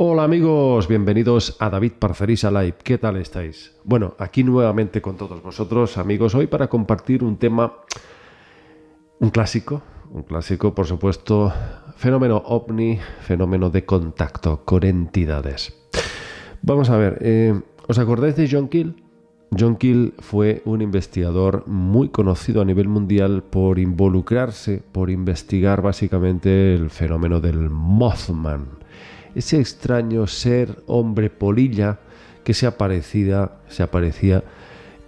Hola amigos, bienvenidos a David Parcerisa Live. ¿Qué tal estáis? Bueno, aquí nuevamente con todos vosotros, amigos, hoy para compartir un tema, un clásico, por supuesto, fenómeno ovni, fenómeno de contacto con entidades. Vamos a ver, ¿os acordáis de John Keel? John Keel fue un investigador muy conocido a nivel mundial por involucrarse, por investigar básicamente el fenómeno del Mothman. Ese extraño ser hombre polilla que se aparecía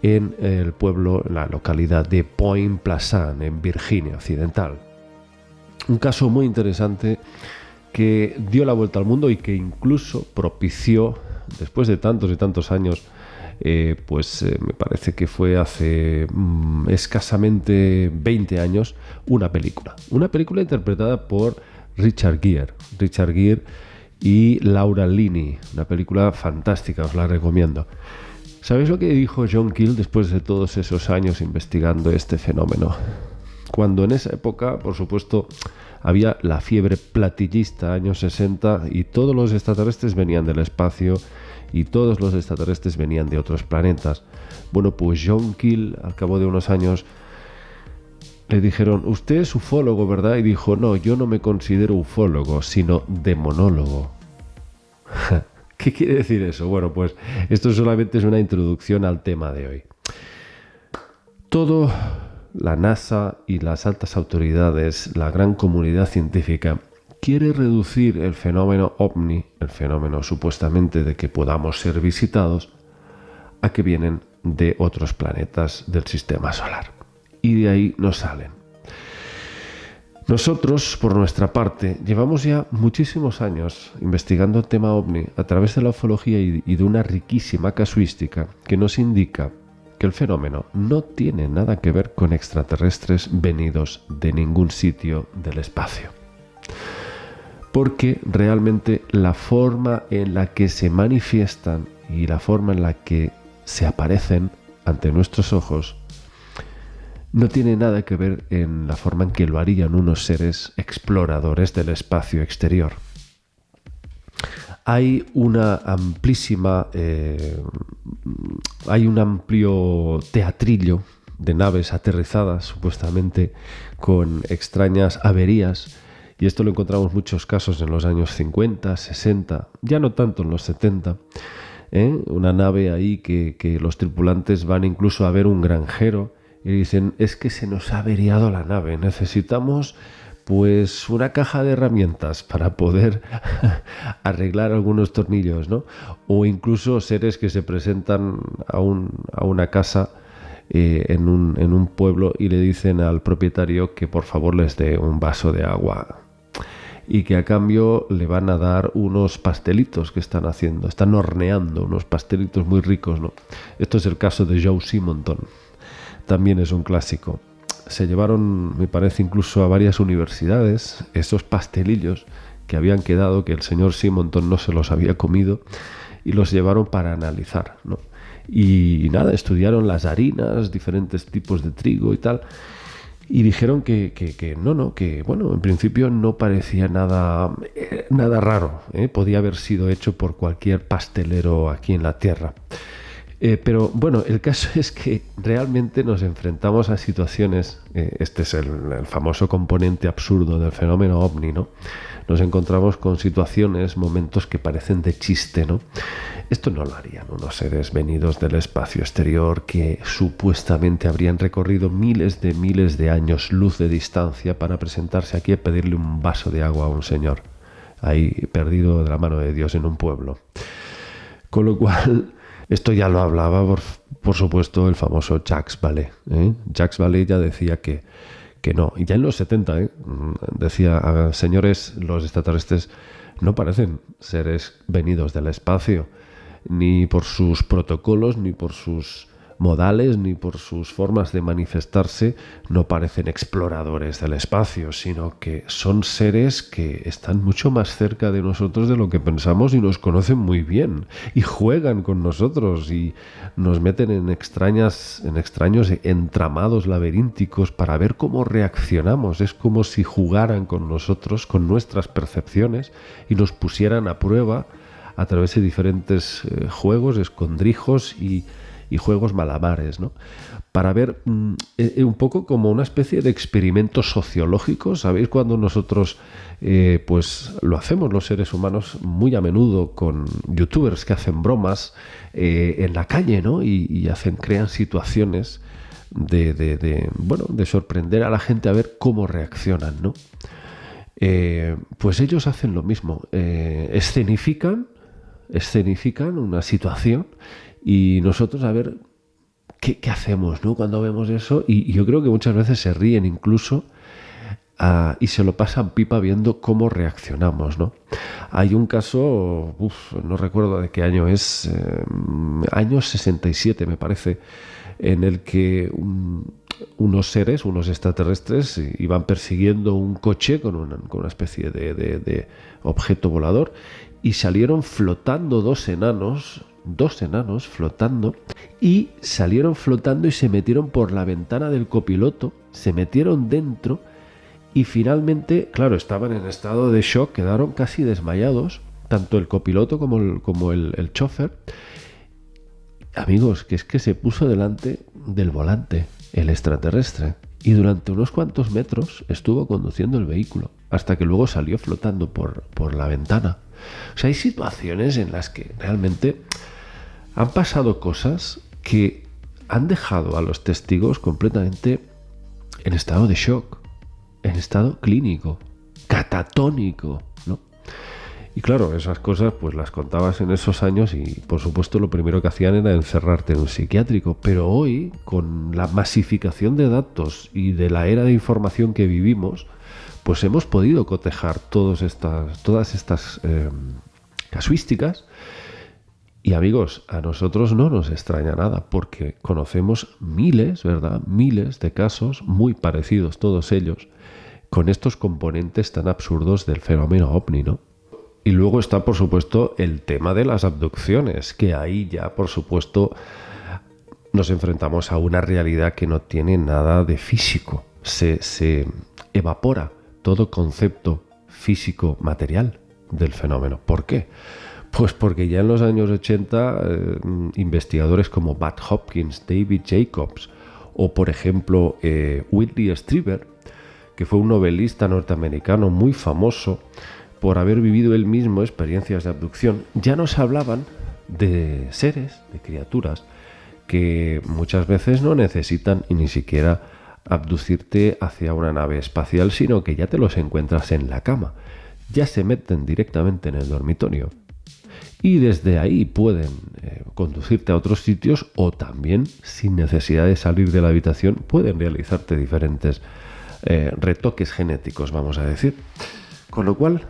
en el pueblo, en la localidad de Point Pleasant, en Virginia Occidental. Un caso muy interesante que dio la vuelta al mundo y que incluso propició, después de tantos y tantos años, me parece que fue hace escasamente 20 años, una película interpretada por Richard Gere y Laura Linney, una película fantástica, os la recomiendo. ¿Sabéis lo que dijo John Keel después de todos esos años investigando este fenómeno? Cuando en esa época, por supuesto, había la fiebre platillista, años 60, y todos los extraterrestres venían del espacio y todos los extraterrestres venían de otros planetas. Bueno, pues John Keel, al cabo de unos años, le dijeron, usted es ufólogo, ¿verdad? Y dijo, no, yo no me considero ufólogo, sino demonólogo. ¿Qué quiere decir eso? Bueno, pues esto solamente es una introducción al tema de hoy. Todo la NASA y las altas autoridades, la gran comunidad científica, quiere reducir el fenómeno ovni, el fenómeno supuestamente de que podamos ser visitados, a que vienen de otros planetas del sistema solar. Y de ahí nos salen. Nosotros, por nuestra parte, llevamos ya muchísimos años investigando el tema ovni a través de la ufología y de una riquísima casuística que nos indica que el fenómeno no tiene nada que ver con extraterrestres venidos de ningún sitio del espacio. Porque realmente la forma en la que se manifiestan y la forma en la que se aparecen ante nuestros ojos no tiene nada que ver en la forma en que lo harían unos seres exploradores del espacio exterior. Hay un amplio teatrillo de naves aterrizadas, supuestamente con extrañas averías, y esto lo encontramos en muchos casos en los años 50, 60, ya no tanto en los 70, una nave ahí que los tripulantes van incluso a ver un granjero y dicen, es que se nos ha averiado la nave, necesitamos pues una caja de herramientas para poder arreglar algunos tornillos, ¿no? O incluso seres que se presentan a una casa en un pueblo y le dicen al propietario que por favor les dé un vaso de agua y que a cambio le van a dar unos pastelitos que están horneando unos pastelitos muy ricos, ¿no? Esto es el caso de Joe Simonton. También es un clásico. Se llevaron, me parece, incluso a varias universidades esos pastelillos que habían quedado, que el señor Simonton no se los había comido, y los llevaron para analizar, ¿no? Y nada, estudiaron las harinas, diferentes tipos de trigo y tal, y dijeron que bueno, en principio no parecía nada raro, ¿eh? Podía haber sido hecho por cualquier pastelero aquí en la Tierra. Pero bueno, el caso es que realmente nos enfrentamos a situaciones, este es el famoso componente absurdo del fenómeno ovni, ¿no? Nos encontramos con situaciones, momentos que parecen de chiste, ¿no? Esto no lo harían unos seres venidos del espacio exterior que supuestamente habrían recorrido miles de años luz de distancia para presentarse aquí y pedirle un vaso de agua a un señor ahí perdido de la mano de Dios en un pueblo. Con lo cual, esto ya lo hablaba, por supuesto, el famoso Jacques Vallée. Jacques Vallée ya decía que no. Y ya en los 70, decía, señores, los extraterrestres no parecen seres venidos del espacio, ni por sus protocolos, ni por sus modales ni por sus formas de manifestarse no parecen exploradores del espacio, sino que son seres que están mucho más cerca de nosotros de lo que pensamos y nos conocen muy bien y juegan con nosotros y nos meten en extraños entramados laberínticos para ver cómo reaccionamos. Es como si jugaran con nosotros, con nuestras percepciones y nos pusieran a prueba a través de diferentes juegos, escondrijos y juegos malabares, ¿no? Para ver un poco como una especie de experimento sociológico. ¿Sabéis? Cuando nosotros pues lo hacemos los seres humanos muy a menudo con youtubers que hacen bromas en la calle, ¿no? Y crean situaciones de sorprender a la gente a ver cómo reaccionan, ¿no? Pues ellos hacen lo mismo, escenifican una situación y nosotros a ver qué hacemos, ¿no? Cuando vemos eso, y yo creo que muchas veces se ríen incluso y se lo pasan pipa viendo cómo reaccionamos, ¿no? Hay un caso, no recuerdo de qué año es, año 67 me parece, en el que unos extraterrestres, iban persiguiendo un coche con una especie de objeto volador y salieron flotando dos enanos flotando, y salieron flotando y se metieron por la ventana del copiloto, se metieron dentro y finalmente, claro, estaban en estado de shock, quedaron casi desmayados, tanto el copiloto como el chofer. Amigos, que es que se puso delante del volante el extraterrestre y durante unos cuantos metros estuvo conduciendo el vehículo hasta que luego salió flotando por la ventana. O sea, hay situaciones en las que realmente han pasado cosas que han dejado a los testigos completamente en estado de shock, en estado clínico, catatónico, ¿no? Y claro, esas cosas pues las contabas en esos años y por supuesto lo primero que hacían era encerrarte en un psiquiátrico. Pero hoy, con la masificación de datos y de la era de información que vivimos, pues hemos podido cotejar todas estas casuísticas. Y amigos, a nosotros no nos extraña nada porque conocemos miles de casos muy parecidos, todos ellos, con estos componentes tan absurdos del fenómeno ovni, ¿no? Y luego está, por supuesto, el tema de las abducciones, que ahí ya, por supuesto, nos enfrentamos a una realidad que no tiene nada de físico. Se evapora todo concepto físico material del fenómeno. ¿Por qué? Pues porque ya en los años 80 investigadores como Bud Hopkins, David Jacobs o por ejemplo Whitley Strieber, que fue un novelista norteamericano muy famoso por haber vivido él mismo experiencias de abducción, ya nos hablaban de seres, de criaturas que muchas veces no necesitan ni siquiera abducirte hacia una nave espacial, sino que ya te los encuentras en la cama, ya se meten directamente en el dormitorio. Y desde ahí pueden conducirte a otros sitios o también, sin necesidad de salir de la habitación, pueden realizarte diferentes retoques genéticos, vamos a decir. Con lo cual,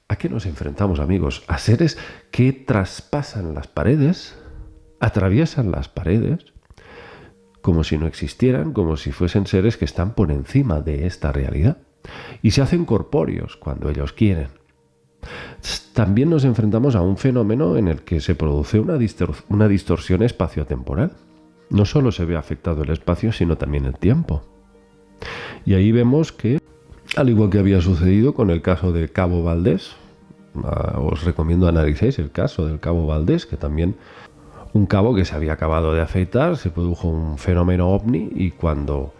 ¿a qué nos enfrentamos, amigos? A seres que traspasan las paredes, atraviesan las paredes, como si no existieran, como si fuesen seres que están por encima de esta realidad. Y se hacen corpóreos cuando ellos quieren. También nos enfrentamos a un fenómeno en el que se produce una distorsión espaciotemporal. No solo se ve afectado el espacio, sino también el tiempo. Y ahí vemos que, al igual que había sucedido con el caso del Cabo Valdés, os recomiendo analicéis el caso del Cabo Valdés, que también un cabo que se había acabado de afeitar, se produjo un fenómeno ovni y cuando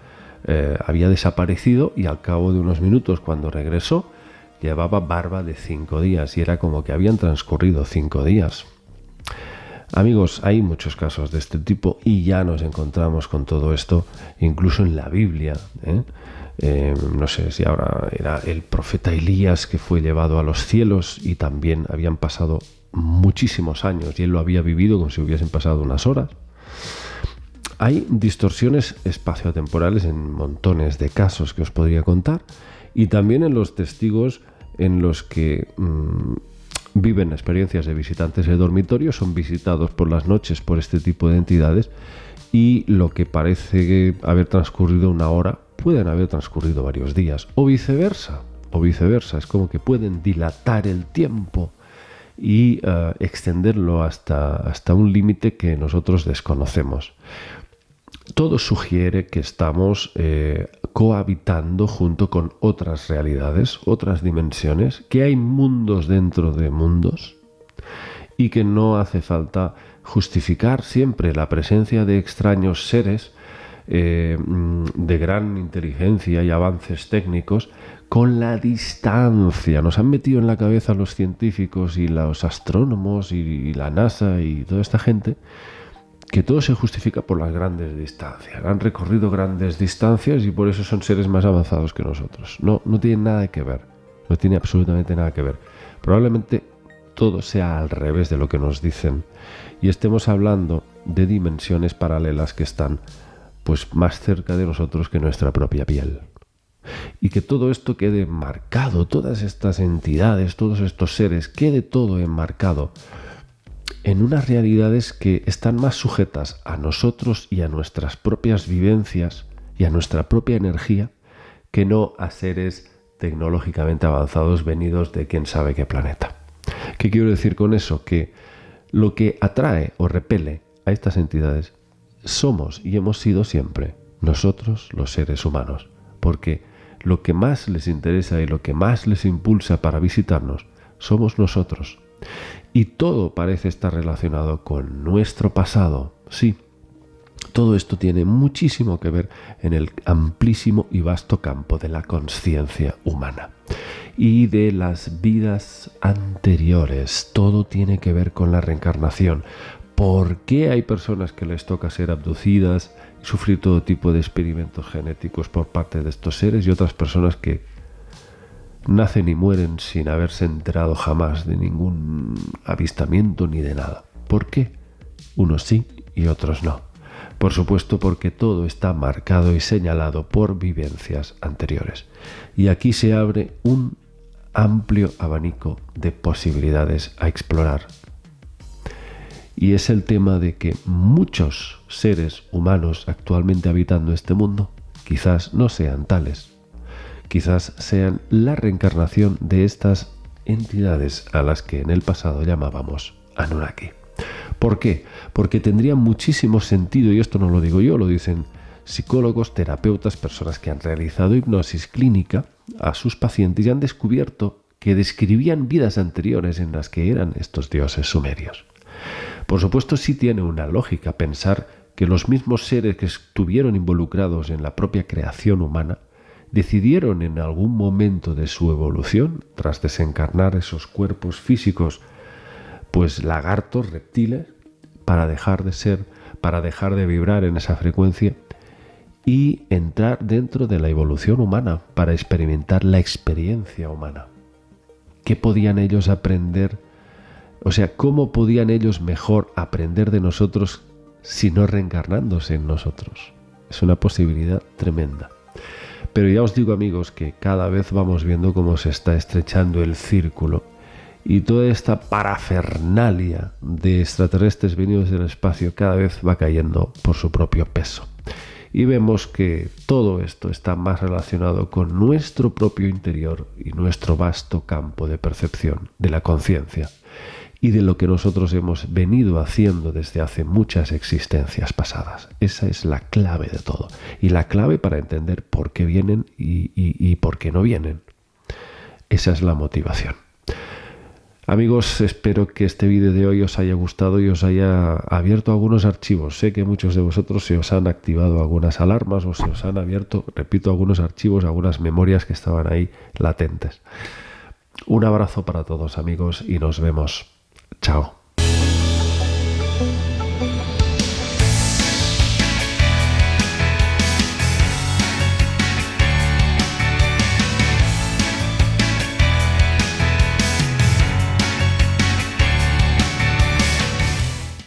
había desaparecido y al cabo de unos minutos cuando regresó, llevaba barba de 5 días y era como que habían transcurrido 5 días. Amigos, hay muchos casos de este tipo y ya nos encontramos con todo esto incluso en la Biblia. No sé si ahora era el profeta Elías que fue llevado a los cielos y también habían pasado muchísimos años y él lo había vivido como si hubiesen pasado unas horas. Hay distorsiones espaciotemporales en montones de casos que os podría contar y también en los testigos en los que viven experiencias de visitantes de dormitorio, son visitados por las noches por este tipo de entidades y lo que parece haber transcurrido una hora pueden haber transcurrido varios días o viceversa, es como que pueden dilatar el tiempo y extenderlo hasta un límite que nosotros desconocemos. Todo sugiere que estamos cohabitando junto con otras realidades, otras dimensiones, que hay mundos dentro de mundos y que no hace falta justificar siempre la presencia de extraños seres de gran inteligencia y avances técnicos con la distancia. Nos han metido en la cabeza los científicos y los astrónomos y la NASA y toda esta gente que todo se justifica por las grandes distancias. Han recorrido grandes distancias y por eso son seres más avanzados que nosotros. No tiene nada que ver. No tiene absolutamente nada que ver. Probablemente todo sea al revés de lo que nos dicen y estemos hablando de dimensiones paralelas que están pues más cerca de nosotros que nuestra propia piel. Y que todo esto quede enmarcado, todas estas entidades, todos estos seres, quede todo enmarcado en unas realidades que están más sujetas a nosotros y a nuestras propias vivencias y a nuestra propia energía que no a seres tecnológicamente avanzados venidos de quién sabe qué planeta. ¿Qué quiero decir con eso? Que lo que atrae o repele a estas entidades somos y hemos sido siempre nosotros los seres humanos, porque lo que más les interesa y lo que más les impulsa para visitarnos somos nosotros. Y todo parece estar relacionado con nuestro pasado. Sí, todo esto tiene muchísimo que ver en el amplísimo y vasto campo de la conciencia humana y de las vidas anteriores. Todo tiene que ver con la reencarnación. ¿Por qué hay personas que les toca ser abducidas y sufrir todo tipo de experimentos genéticos por parte de estos seres y otras personas que nacen y mueren sin haberse enterado jamás de ningún avistamiento ni de nada? ¿Por qué? Unos sí y otros no. Por supuesto, porque todo está marcado y señalado por vivencias anteriores. Y aquí se abre un amplio abanico de posibilidades a explorar. Y es el tema de que muchos seres humanos actualmente habitando este mundo quizás no sean tales. Quizás sean la reencarnación de estas entidades a las que en el pasado llamábamos Anunnaki. ¿Por qué? Porque tendría muchísimo sentido, y esto no lo digo yo, lo dicen psicólogos, terapeutas, personas que han realizado hipnosis clínica a sus pacientes y han descubierto que describían vidas anteriores en las que eran estos dioses sumerios. Por supuesto, sí tiene una lógica pensar que los mismos seres que estuvieron involucrados en la propia creación humana decidieron en algún momento de su evolución, tras desencarnar esos cuerpos físicos, pues lagartos, reptiles, para dejar de vibrar en esa frecuencia y entrar dentro de la evolución humana para experimentar la experiencia humana. ¿Qué podían ellos aprender? O sea, ¿cómo podían ellos mejor aprender de nosotros si no reencarnándose en nosotros? Es una posibilidad tremenda. Pero ya os digo, amigos, que cada vez vamos viendo cómo se está estrechando el círculo y toda esta parafernalia de extraterrestres venidos del espacio cada vez va cayendo por su propio peso. Y vemos que todo esto está más relacionado con nuestro propio interior y nuestro vasto campo de percepción de la conciencia y de lo que nosotros hemos venido haciendo desde hace muchas existencias pasadas. Esa es la clave de todo y la clave para entender por qué vienen y por qué no vienen. Esa es la motivación. Amigos, espero que este vídeo de hoy os haya gustado y os haya abierto algunos archivos. Sé que muchos de vosotros se os han activado algunas alarmas o se os han abierto, repito, algunos archivos, algunas memorias que estaban ahí latentes. Un abrazo para todos, amigos, y nos vemos. Chao.